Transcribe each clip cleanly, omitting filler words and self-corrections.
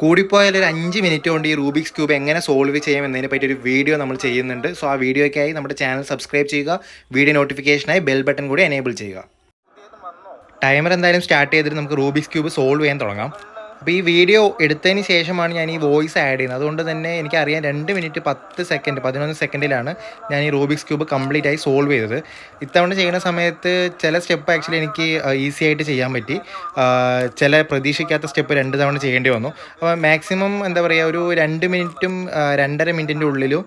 കൂടിപ്പോയാൽ ഒരു 5 മിനിറ്റ് കൊണ്ട് ഈ റൂബിക്സ് ക്യൂബ് എങ്ങനെ സോൾവ് ചെയ്യാം എന്നതിനെ പറ്റി ഒരു വീഡിയോ നമ്മൾ ചെയ്യുന്നുണ്ട്. സോ ആ വീഡിയോയ്ക്കായി നമ്മുടെ ചാനൽ സബ്സ്ക്രൈബ് ചെയ്യുക, വീഡിയോ നോട്ടിഫിക്കേഷനായി ബെൽ ബട്ടൺ കൂടി എനേബിൾ ചെയ്യുക. ടൈമർ എന്തായാലും സ്റ്റാർട്ട് ചെയ്തിട്ട് നമുക്ക് റൂബിക്സ് ക്യൂബ് സോൾവ് ചെയ്യാൻ തുടങ്ങാം. അപ്പോൾ ഈ വീഡിയോ എടുത്തതിന് ശേഷമാണ് ഞാൻ ഈ വോയിസ് ആഡ് ചെയ്യുന്നത്. അതുകൊണ്ട് തന്നെ എനിക്കറിയാം 2 മിനിറ്റ് 10 സെക്കൻഡ് 11 സെക്കൻഡിലാണ് ഞാൻ ഈ റൂബിക്സ് ക്യൂബ് കംപ്ലീറ്റ് ആയി സോൾവ് ചെയ്തത്. ഇത്തവണ ചെയ്യുന്ന സമയത്ത് ചില സ്റ്റെപ്പ് ആക്ച്വലി എനിക്ക് ഈസി ആയിട്ട് ചെയ്യാൻ പറ്റി, ചില പ്രതീക്ഷിക്കാത്ത സ്റ്റെപ്പ് 2 തവണ ചെയ്യേണ്ടി വന്നു. അപ്പോൾ മാക്സിമം എന്താ പറയുക, ഒരു 2 മിനിറ്റും 2.5 മിനിറ്റിൻ്റെ ഉള്ളിലും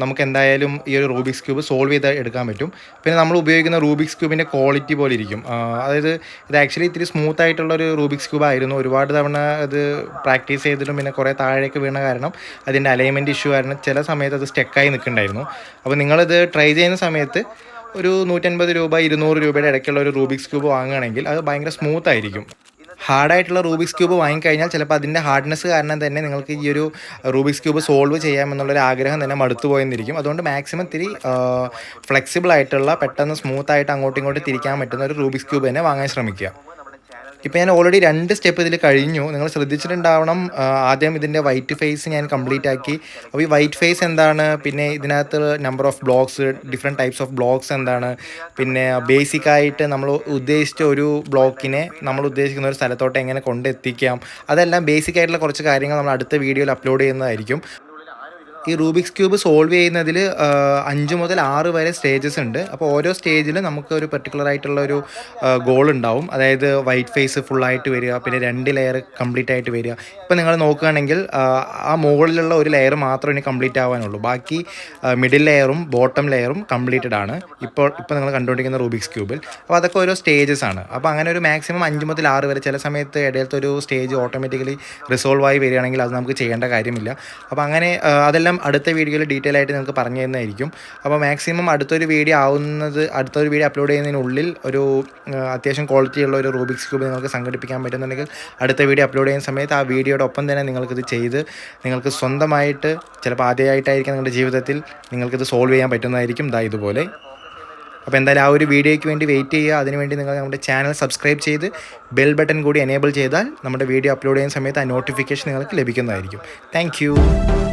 നമുക്ക് എന്തായാലും ഈ ഒരു റൂബിക്സ് ക്യൂബ് സോൾവ് ചെയ്ത് എടുക്കാൻ പറ്റും. പിന്നെ നമ്മൾ ഉപയോഗിക്കുന്ന റൂബിക്സ് ക്യൂബിൻ്റെ ക്വാളിറ്റി പോലെ ഇരിക്കും. അതായത് ഇത് ആക്ച്വലി ഇത്തിരി സ്മൂത്ത് ആയിട്ടുള്ളൊരു റൂബിക്സ് ക്യൂബ് ആയിരുന്നു. ഒരുപാട് തവണ അത് പ്രാക്ടീസ് ചെയ്തിട്ടും പിന്നെ കുറേ താഴേക്ക് വീണ കാരണം അതിൻ്റെ അലൈൻമെൻറ്റ് ഇഷ്യൂ കാരണം ചില സമയത്ത് അത് സ്റ്റക്കായി നിൽക്കുന്നുണ്ടായിരുന്നു. അപ്പോൾ നിങ്ങളിത് ട്രൈ ചെയ്യുന്ന സമയത്ത് ഒരു 150 രൂപ 200 രൂപയുടെ ഇടയ്ക്കുള്ള ഒരു റൂബിക്സ് ക്യൂബ് വാങ്ങുകയാണെങ്കിൽ അത് ഭയങ്കര സ്മൂത്ത് ആയിരിക്കും. ഹാർഡായിട്ടുള്ള റൂബിക്സ് ക്യൂബ് വാങ്ങിക്കഴിഞ്ഞാൽ ചിലപ്പോൾ അതിൻ്റെ ഹാർഡ്നെസ് കാരണം തന്നെ നിങ്ങൾക്ക് ഈ ഒരു റൂബിക്സ് ക്യൂബ് സോൾവ് ചെയ്യാമെന്നുള്ളൊരു ആഗ്രഹം തന്നെ മടുത്തു പോയെന്നിരിക്കും. അതുകൊണ്ട് മാക്സിമം ഇത്തിരി ഫ്ലെക്സിബിൾ ആയിട്ടുള്ള, പെട്ടെന്ന് സ്മൂത്തായിട്ട് അങ്ങോട്ടും ഇങ്ങോട്ടും തിരിക്കാൻ പറ്റുന്ന ഒരു റൂബിക്സ് ക്യൂബ് തന്നെ വാങ്ങാൻ ശ്രമിക്കുക. ഇപ്പോൾ ഞാൻ ഓൾറെഡി 2 സ്റ്റെപ്പ് ഇതിൽ കഴിഞ്ഞു. നിങ്ങൾ ശ്രദ്ധിച്ചിട്ടുണ്ടാവണം, ആദ്യം ഇതിൻ്റെ വൈറ്റ് ഫേസ് ഞാൻ കംപ്ലീറ്റ് ആക്കി. അപ്പോൾ ഈ വൈറ്റ് ഫേസ് എന്താണ്, പിന്നെ ഇതിനകത്ത് number of blocks, different types of blocks എന്താണ്, പിന്നെ ബേസിക്കായിട്ട് നമ്മൾ ഉദ്ദേശിച്ച ഒരു ബ്ലോക്കിനെ നമ്മൾ ഉദ്ദേശിക്കുന്ന ഒരു സ്ഥലത്തോട്ട് എങ്ങനെ കൊണ്ടെത്തിക്കാം, അതെല്ലാം ബേസിക്കായിട്ടുള്ള കുറച്ച് കാര്യങ്ങൾ നമ്മൾ അടുത്ത വീഡിയോയിൽ അപ്ലോഡ് ചെയ്യുന്നതായിരിക്കും. ഈ റൂബിക്സ് ക്യൂബ് സോൾവ് ചെയ്യുന്നതിൽ 5 മുതൽ 6 വരെ സ്റ്റേജസ് ഉണ്ട്. അപ്പോൾ ഓരോ സ്റ്റേജിലും നമുക്ക് ഒരു പെർട്ടിക്കുലർ ആയിട്ടുള്ള ഒരു ഗോൾ ഉണ്ടാവും. അതായത് വൈറ്റ് ഫേസ് ഫുള്ളായിട്ട് വരിക, പിന്നെ 2 ലെയർ കംപ്ലീറ്റ് ആയിട്ട് വരിക. ഇപ്പോൾ നിങ്ങൾ നോക്കുകയാണെങ്കിൽ ആ മുകളിലുള്ള ഒരു ലെയർ മാത്രമേ ഇനി കംപ്ലീറ്റ് ആവാനുള്ളൂ. ബാക്കി മിഡിൽ ലെയറും ബോട്ടം ലെയറും കംപ്ലീറ്റഡ് ആണ് ഇപ്പോൾ നിങ്ങൾ കണ്ടുകൊണ്ടിരിക്കുന്ന റൂബിക്സ് ക്യൂബിൽ. അപ്പോൾ അതൊക്കെ ഓരോ സ്റ്റേജസ് ആണ്. അപ്പോൾ അങ്ങനെ ഒരു മാക്സിമം 5 മുതൽ 6 വരെ, ചില സമയത്ത് ഇടയിലത്തെ ഒരു സ്റ്റേജ് ഓട്ടോമാറ്റിക്കലി റിസോൾവ് ആയി വരികയാണെങ്കിൽ അത് നമുക്ക് ചെയ്യേണ്ട കാര്യമില്ല. അപ്പോൾ അങ്ങനെ അതെല്ലാം അടുത്ത വീഡിയോയിൽ ഡീറ്റെയിൽ ആയിട്ട് നിങ്ങൾക്ക് പറഞ്ഞു തരുന്നതായിരിക്കും. അപ്പോൾ മാക്സിമം അടുത്തൊരു വീഡിയോ അപ്ലോഡ് ചെയ്യുന്നതിനുള്ളിൽ ഒരു അത്യാവശ്യം ക്വാളിറ്റിയുള്ള ഒരു റൂബിക്സ് ക്യൂബ് നിങ്ങൾക്ക് സംഘടിപ്പിക്കാൻ പറ്റുന്നുണ്ടെങ്കിൽ അടുത്ത വീഡിയോ അപ്ലോഡ് ചെയ്യുന്ന സമയത്ത് ആ വീഡിയോയുടെ ഒപ്പം തന്നെ നിങ്ങൾക്കിത് ചെയ്ത് നിങ്ങൾക്ക് സ്വന്തമായിട്ട്, ചിലപ്പോൾ ആദ്യമായിട്ടായിരിക്കും നിങ്ങളുടെ ജീവിതത്തിൽ നിങ്ങൾക്കിത് സോൾവ് ചെയ്യാൻ പറ്റുന്നതായിരിക്കും ഇതുപോലെ. അപ്പോൾ എന്തായാലും ആ ഒരു വീഡിയോയ്ക്ക് വേണ്ടി വെയിറ്റ് ചെയ്യുക. അതിനുവേണ്ടി നിങ്ങൾ നമ്മുടെ ചാനൽ സബ്സ്ക്രൈബ് ചെയ്ത് ബെൽ ബട്ടൺ കൂടി എനേബിൾ ചെയ്താൽ നമ്മുടെ വീഡിയോ അപ്ലോഡ് ചെയ്യുന്ന സമയത്ത് ആ നോട്ടിഫിക്കേഷൻ നിങ്ങൾക്ക് ലഭിക്കുന്നതായിരിക്കും. താങ്ക്